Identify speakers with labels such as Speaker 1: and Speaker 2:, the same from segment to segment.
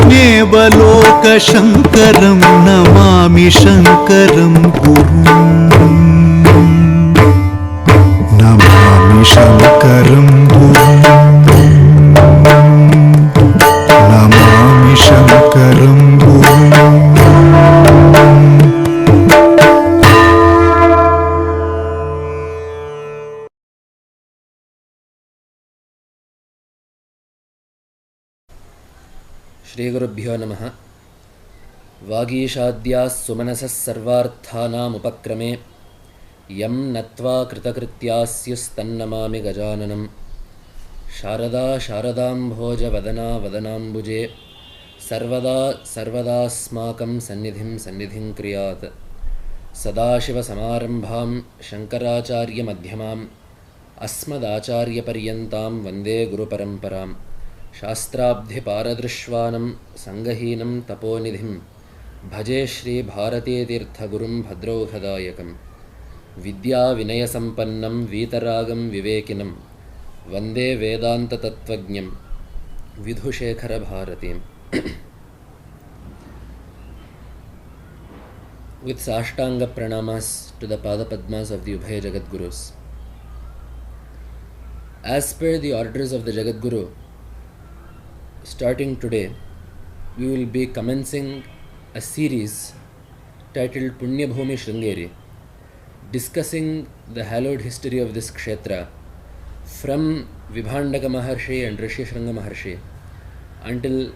Speaker 1: त्वमेव लोकशङ्करं नमामि शङ्करं गुरुम् नमामि शङ्करं गुरुम् नमामि शङ्करं गुरुम्.
Speaker 2: श्रीगुरुभ्यो नमः. वागीशाद्याः सुमनसः सर्वार्थानामुपक्रमे यं नत्वा कृतकृत्यास्युस्तन्नमामि गजाननं. शारदा शारदाम्भोजवदना वदनाम्बुजे सर्वदा सर्वदास्माकं सन्निधिं सन्निधिं क्रियात्. सदाशिवसमारम्भां शङ्कराचार्यमध्यमाम् अस्मदाचार्यपर्यन्तां वन्दे गुरुपरम्परां. शास्त्राब्धिपारदृश्वानं सङ्गहीनं तपोनिधिं भजे श्रीभारतीतीर्थगुरुं भद्रौघदायकं. विद्याविनयसम्पन्नं वीतरागं विवेकिनं वन्दे वेदान्ततत्त्वज्ञं विधुशेखरभारतीम्. With Ashtanga Pranamas to the Padapadmas of the Ubhaya Jagadgurus. As per the orders of the Jagadguru, starting today, we will be commencing a series titled Punya Bhumi Sringeri, discussing the hallowed history of this Kshetra from Vibhandaka Maharshi and Rishi Shranga Maharshi until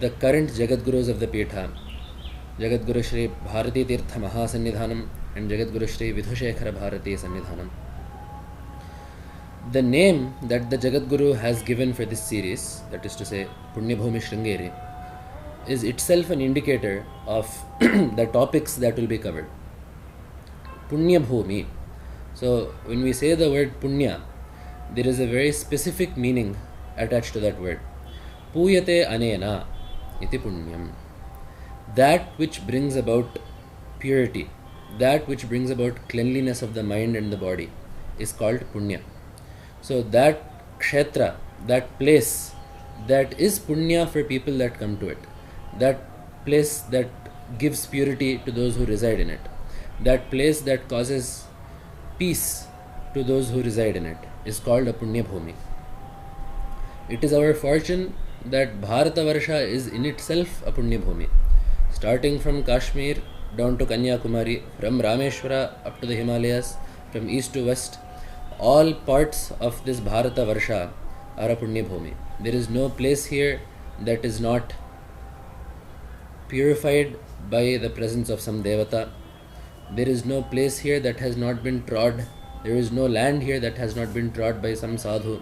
Speaker 2: the current Jagadgurus of the Peetham, Jagadguru Shri Bharati Tirtha Mahasannidhanam and Jagadguru Shri Vidhushekhara Bharati Sannidhanam. The name that the Jagadguru has given for this series, that is to say Punya Bhumi Sringeri, is itself an indicator of the topics that will be covered. Punya Bhumi. So when we say the word Punya, there is a very specific meaning attached to that word. Puyate anena iti punyam. That which brings about purity, that which brings about cleanliness of the mind and the body is called Punya. So that Kshetra, that place that is Punya for people that come to it, that place that gives purity to those who reside in it, that place that causes peace to those who reside in it is called a Punya Bhumi. It is our fortune that Bharatavarsha is in itself a Punya Bhumi. Starting from Kashmir down to Kanyakumari, from Rameshwara up to the Himalayas, from east to west, all parts of this Bharatavarsha are a Punya Bhumi. There is no place here that is not purified by the presence of some Devata. There is no place here that has not been trod. There is no land here that has not been trod by some sadhu.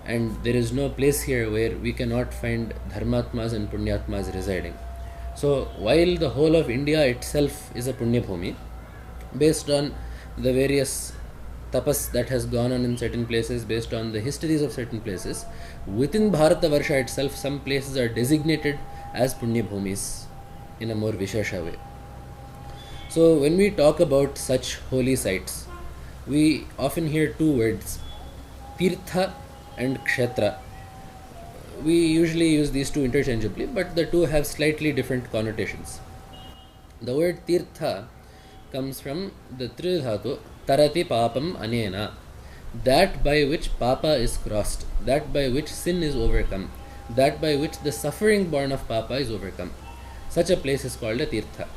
Speaker 2: And there is no place here where we cannot find Dharmatmas and Punyatmas residing. So while the whole of India itself is a Punya Bhumi, based on the various tapas that has gone on in certain places, based on the histories of certain places, within Bharatavarsha itself, some places are designated as Punya Bhumis in a more Vishesha way. So when we talk about such holy sites, we often hear two words, Tirtha and Kshetra. We usually use these two interchangeably, but the two have slightly different connotations. The word Tirtha comes from the Tridhatu, Tarati Papam Anena, that by which Papa is crossed, that by which sin is overcome, that by which the suffering born of Papa is overcome. Such a place is called a Tirtha.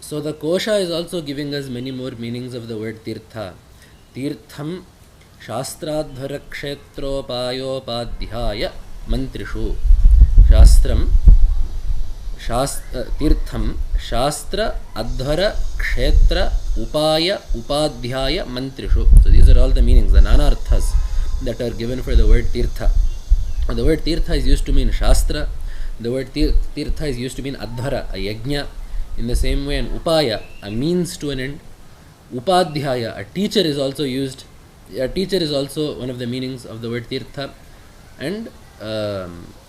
Speaker 2: So the Kosha is also giving us many more meanings of the word Tirtha. Tirtham Shastradhara Kshetropayopadhyaya Mantrishu. Shastram Tirtham Shastra Adhara Kshetra Upaya Upadhyaya Mantrishu. So these are all the meanings, the nanarthas that are given for the word Tirtha. The word Tirtha is used to mean Shastra. The word Tirtha is used to mean Adhara, a yajna. In the same way, an upaya, a means to an end. Upadhyaya, a teacher, is also used. A teacher is also one of the meanings of the word Tirtha. And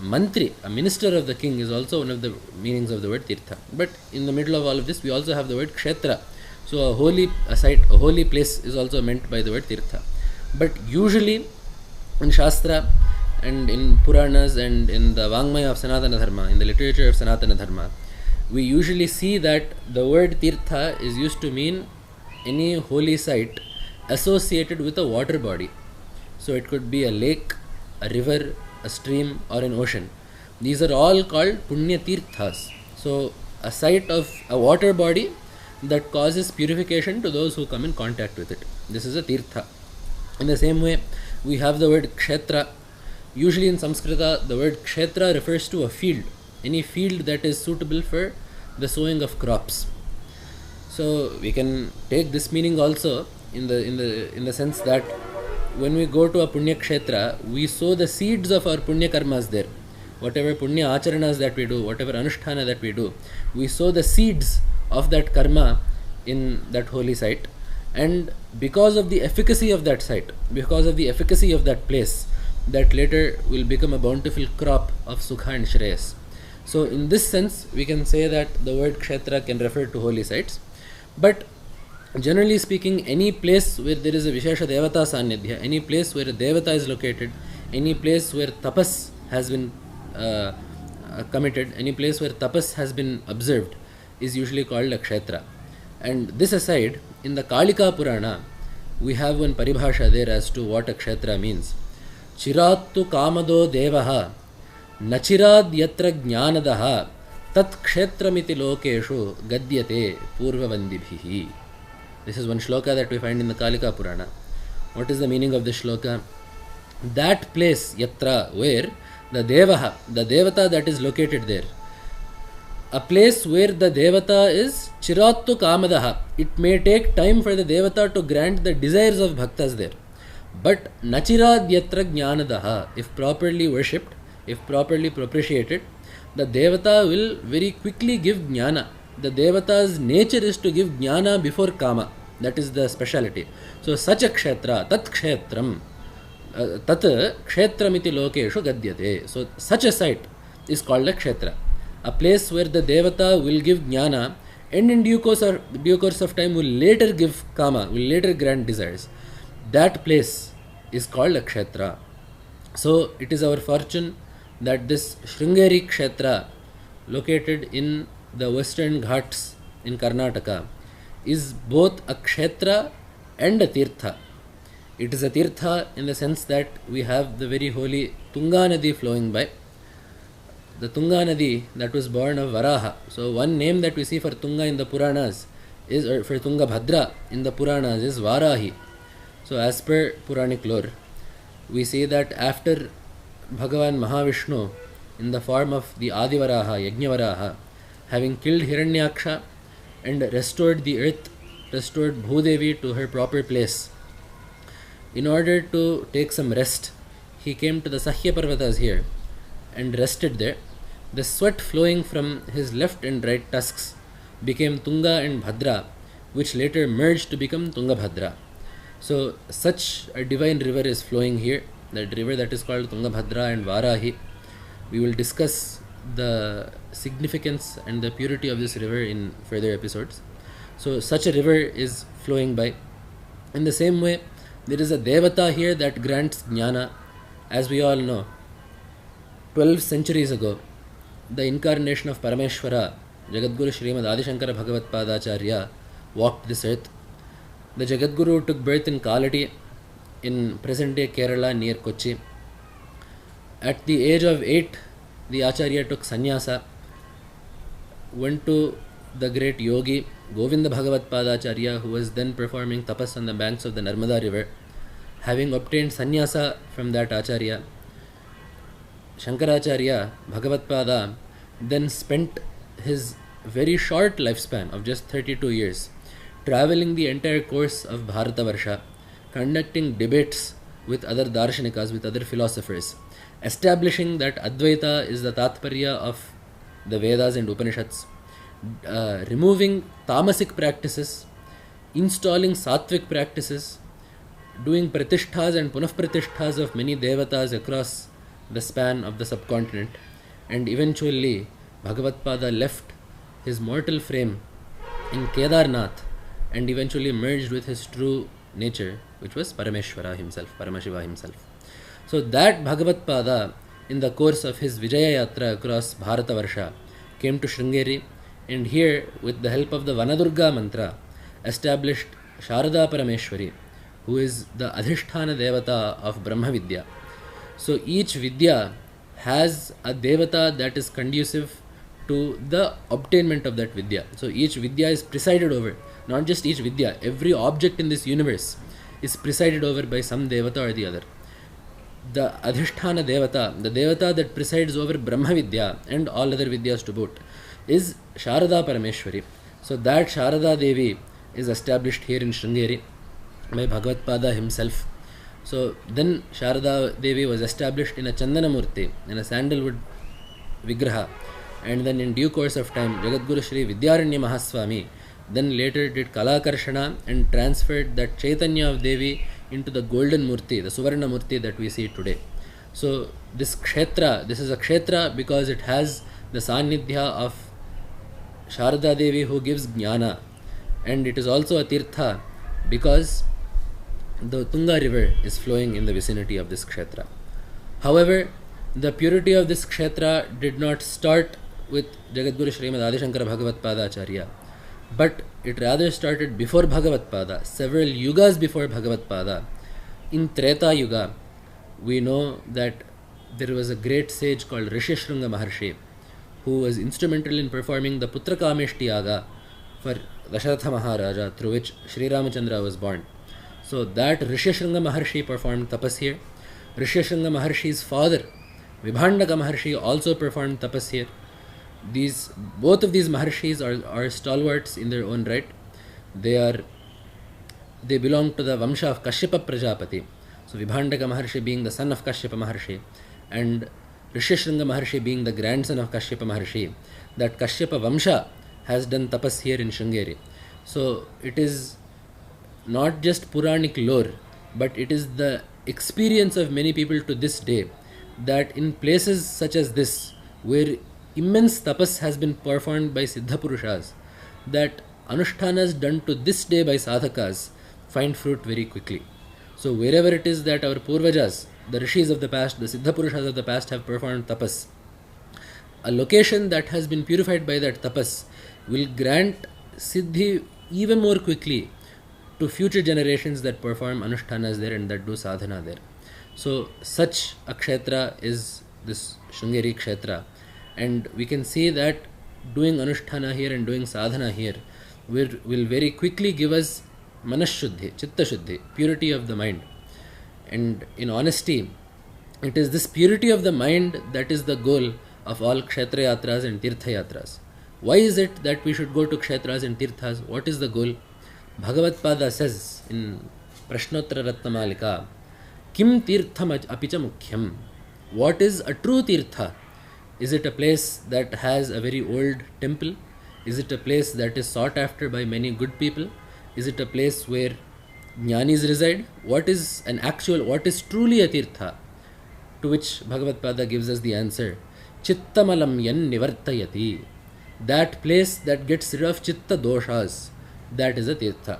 Speaker 2: Mantri, a minister of the king, is also one of the meanings of the word Tirtha. But in the middle of all of this, we also have the word Kshetra. So a site, a holy place is also meant by the word Tirtha. But usually in Shastra and in Puranas and in the Vangmaya of Sanatana Dharma, in the literature of Sanatana Dharma, we usually see that the word Tirtha is used to mean any holy site associated with a water body. So it could be a lake, a river, a stream, or an ocean. These are all called Punya Tirthas. So a site of a water body that causes purification to those who come in contact with it. This is a Tirtha. In the same way, we have the word Kshetra. Usually in Sanskrita, the word Kshetra refers to a field, any field that is suitable for the sowing of crops. So we can take this meaning also in the sense that when we go to a Punya Kshetra, we sow the seeds of our Punya karmas there. Whatever Punya acharanas that we do, whatever Anushtana that we do, we sow the seeds of that karma in that holy site. And because of the efficacy of that site, because of the efficacy of that place, that later will become a bountiful crop of Sukha and Shreyas. So in this sense, we can say that the word Kshetra can refer to holy sites. But generally speaking, any place where there is a Vishesha Devata Sannidhya, any place where a Devata is located, any place where tapas has been committed, any place where tapas has been observed, is usually called a Kshetra. And this aside, in the Kalika Purana, we have one paribhasha there as to what a Kshetra means. Chirattu kamado devaha nachirad yatra jnanadaha tat kshetramiti lokeshu gadyate purvavandibhihi. This is one shloka that we find in the Kalika Purana. What is the meaning of this shloka? That place, yatra, where the devaha, the devata that is located there, a place where the devata is chirattu kamadaha. It may take time for the devata to grant the desires of bhaktas there. But nachirad yatra jnanadaha, if properly worshipped, if properly propitiated, the devata will very quickly give jnana. The devata's nature is to give jnana before kama. That is the speciality. So such a kshetra, tat kshetram, tat kshetramiti lokeshu gadyate. So such a site is called a kshetra. A place where the devata will give jnana and in due course of time will later give kama, will later grant desires. That place is called a kshetra. So it is our fortune that this Sringeri Kshetra, located in the western Ghats in Karnataka, is both a Kshetra and a Tirtha. It is a Tirtha in the sense that we have the very holy Tunga Nadi flowing by. The Tunga Nadi that was born of Varaha. So one name that we see for Tunga in the Puranas is, or for Tunga Bhadra in the Puranas, is Varahi. So as per Puranic lore, we see that after Bhagavan Mahavishnu, in the form of the Adivaraha, Yajnavaraha, having killed Hiranyaksha and restored the earth, restored Bhudevi to her proper place, in order to take some rest, he came to the Sahya Parvatas here and rested there. The sweat flowing from his left and right tusks became Tunga and Bhadra, which later merged to become Tungabhadra. So such a divine river is flowing here, that river that is called Tungabhadra and Varahi. We will discuss the significance and the purity of this river in further episodes. So such a river is flowing by. In the same way, there is a Devata here that grants jnana. As we all know, 12 centuries ago, the incarnation of Parameshwara, Jagadguru Srimad Adi Shankara Bhagavat Padacharya, walked this earth. The Jagadguru took birth in Kalati, in present-day Kerala near Kochi. At the age of 8, the Acharya took sannyasa, went to the great yogi Govinda Bhagavat Padacharya, who was then performing tapas on the banks of the Narmada river. Having obtained sannyasa from that Acharya, Shankaracharya, Bhagavat Pada, then spent his very short lifespan of just 32 years traveling the entire course of Bharatavarsha, conducting debates with other darshanikas, with other philosophers, establishing that Advaita is the Tatparya of the Vedas and Upanishads, removing tamasic practices, installing sattvic practices, doing pratishthas and punapratishthas of many devatas across the span of the subcontinent, and eventually Bhagavatpada left his mortal frame in Kedarnath and eventually merged with his true nature, which was Parameshwara himself, Paramashiva himself. So that Bhagavat Pada, in the course of his Vijaya Yatra across Bharatavarsha, came to Sringeri, and here, with the help of the Vanadurga mantra, established Sharada Parameshwari, who is the Adhishthana Devata of Brahma Vidya. So each Vidya has a Devata that is conducive to the obtainment of that Vidya. So each Vidya is presided over, not just each Vidya, every object in this universe is presided over by some Devata or the other. The Adhishthana Devata, the Devata that presides over Brahma Vidya and all other Vidyas to boot, is Sharada Parameshwari. So that Sharada Devi is established here in Sringeri by Bhagavad Pada himself. So then Sharada Devi was established in a Chandana Murti, in a sandalwood Vigraha, and then in due course of time Jagadguru Shri Vidyaranya Mahaswami then later did Kalakarshana and transferred that Chaitanya of Devi into the golden Murti, the Suvarna Murti that we see today. So this Kshetra, this is a Kshetra because it has the Sannidhya of Sharada Devi who gives Jnana, and it is also a Tirtha because the Tunga river is flowing in the vicinity of this Kshetra. However, the purity of this Kshetra did not start with Jagadguru Srimad Adi Shankara Bhagavat Pada Acharya, but it rather started before Bhagavat Pada, several yugas before Bhagavat Pada. In Treta Yuga, we know that there was a great sage called Rishyasringa Maharshi who was instrumental in performing the Putrakameshti Yaga for Dasharatha Maharaja, through which Sri Ramachandra was born. So that Rishyasringa Maharshi performed tapas here. Rishyasringa Maharshi's father, Vibhandaka Maharshi, also performed tapas here. Both of these Maharshis are stalwarts in their own right. They belong to the Vamsha of Kashyapa Prajapati. So Vibhandaka Maharshi being the son of Kashyapa Maharshi, and Rishyasringa Maharshi being the grandson of Kashyapa Maharshi. That Kashyapa Vamsha has done tapas here in Sringeri. So it is not just Puranic lore, but it is the experience of many people to this day that in places such as this, where immense tapas has been performed by Siddha Purushas, that Anushtanas done to this day by sadhakas find fruit very quickly. So wherever it is that our Purvajas, the Rishis of the past, the Siddha Purushas of the past have performed tapas, a location that has been purified by that tapas will grant Siddhi even more quickly to future generations that perform Anushtanas there and that do sadhana there. So such a Kshetra is this Sringeri Kshetra, and we can see that doing Anushtana here and doing sadhana here will very quickly give us Manashuddhi, Chitta Shuddhi, purity of the mind. And in honesty, it is this purity of the mind that is the goal of all Kshetra Yatras and Tirtha Yatras. Why is it that we should go to Kshetras and Tirthas? What is the goal? Bhagavad Pada says in Prashnottara Ratnamalika, Kim Tirtham Apicha Mukhyam. What is a true Tirtha? Is it a place that has a very old temple? Is it a place that is sought after by many good people? Is it a place where jnanis reside? What is truly a Tirtha? To which Bhagavad Pada gives us the answer, Chittamalam yan nivartayati. That place that gets rid of chitta doshas, that is a Tirtha.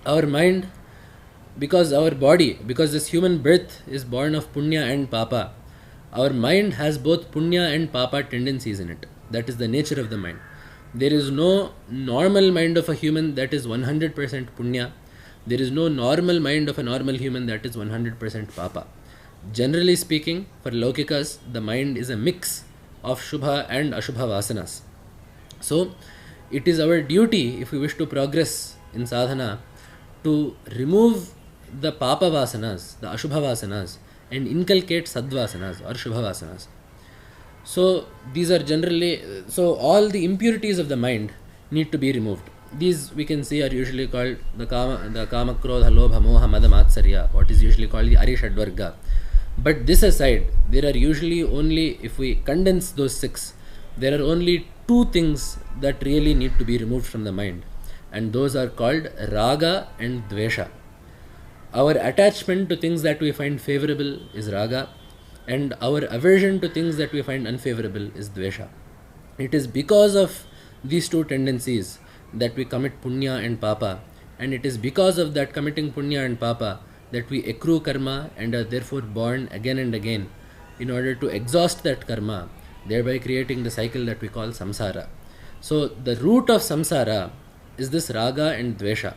Speaker 2: Our mind, because this human birth is born of punya and papa, our mind has both punya and papa tendencies in it. That is the nature of the mind. There is no normal mind of a human that is 100% punya. There is no normal mind of a normal human that is 100% papa. Generally speaking, for Laukikas, the mind is a mix of Shubha and Ashubha vasanas. So, it is our duty, if we wish to progress in sadhana, to remove the papa vasanas, the Ashubha vasanas, and inculcate sadvasanas or Shubha vasanas. So these are all the impurities of the mind need to be removed. These we can see are usually called the kama, krodha, lobha, moha, mada, matsarya, what is usually called the Arishadvarga. But this aside, there are usually only, if we condense those 6, there are only 2 things that really need to be removed from the mind, and those are called raga and dvesha. Our attachment to things that we find favorable is raga, and our aversion to things that we find unfavorable is dvesha. It is because of these 2 tendencies that we commit punya and papa, and it is because of that committing punya and papa that we accrue karma and are therefore born again and again in order to exhaust that karma, thereby creating the cycle that we call samsara. So the root of samsara is this raga and dvesha.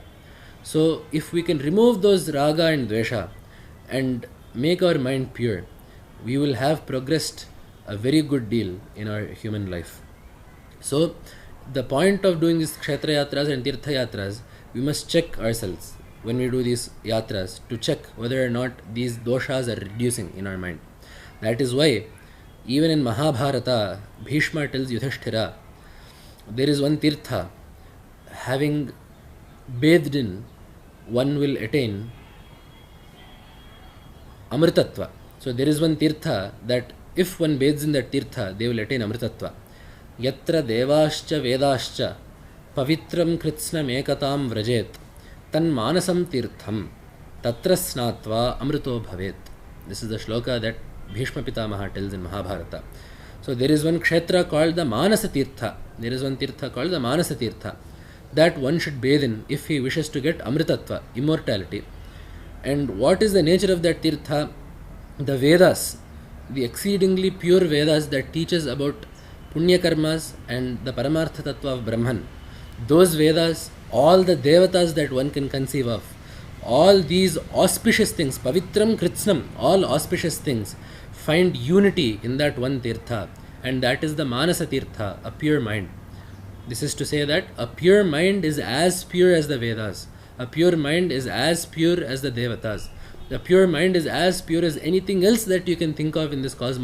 Speaker 2: So if we can remove those raga and dvesha and make our mind pure, we will have progressed a very good deal in our human life. So the point of doing these Kshetra yatras and Tirtha yatras, we must check ourselves when we do these yatras to check whether or not these doshas are reducing in our mind. That is why even in Mahabharata, Bhishma tells Yudhishthira, there is one Tirtha, having bathed in, one will attain Amritatva. So there is one Tirtha that if one bathes in that Tirtha, they will attain Amritatva. Yatra devascha vedascha pavitram kritsnam ekatam vrajet tan manasam tirtham tatra snatva amrito bhavet. This is the shloka that Bhishma Pitamaha tells in Mahabharata. So there is one Kshetra called the Manasa Tirtha. There is one Tirtha called the Manasa Tirtha that one should bathe in if he wishes to get Amritatva, immortality. And what is the nature of that Tirtha? The Vedas, the exceedingly pure Vedas that teaches about Punya karmas and the Paramartha Tattva of Brahman. Those Vedas, all the Devatas that one can conceive of, all these auspicious things, Pavitram Kritsnam, all auspicious things, find unity in that one Tirtha, and that is the Manasa Tirtha, a pure mind. This is to say that a pure mind is as pure as the Vedas. A pure mind is as pure as the Devatas. A pure mind is as pure as anything else that you can think of in this cosmos.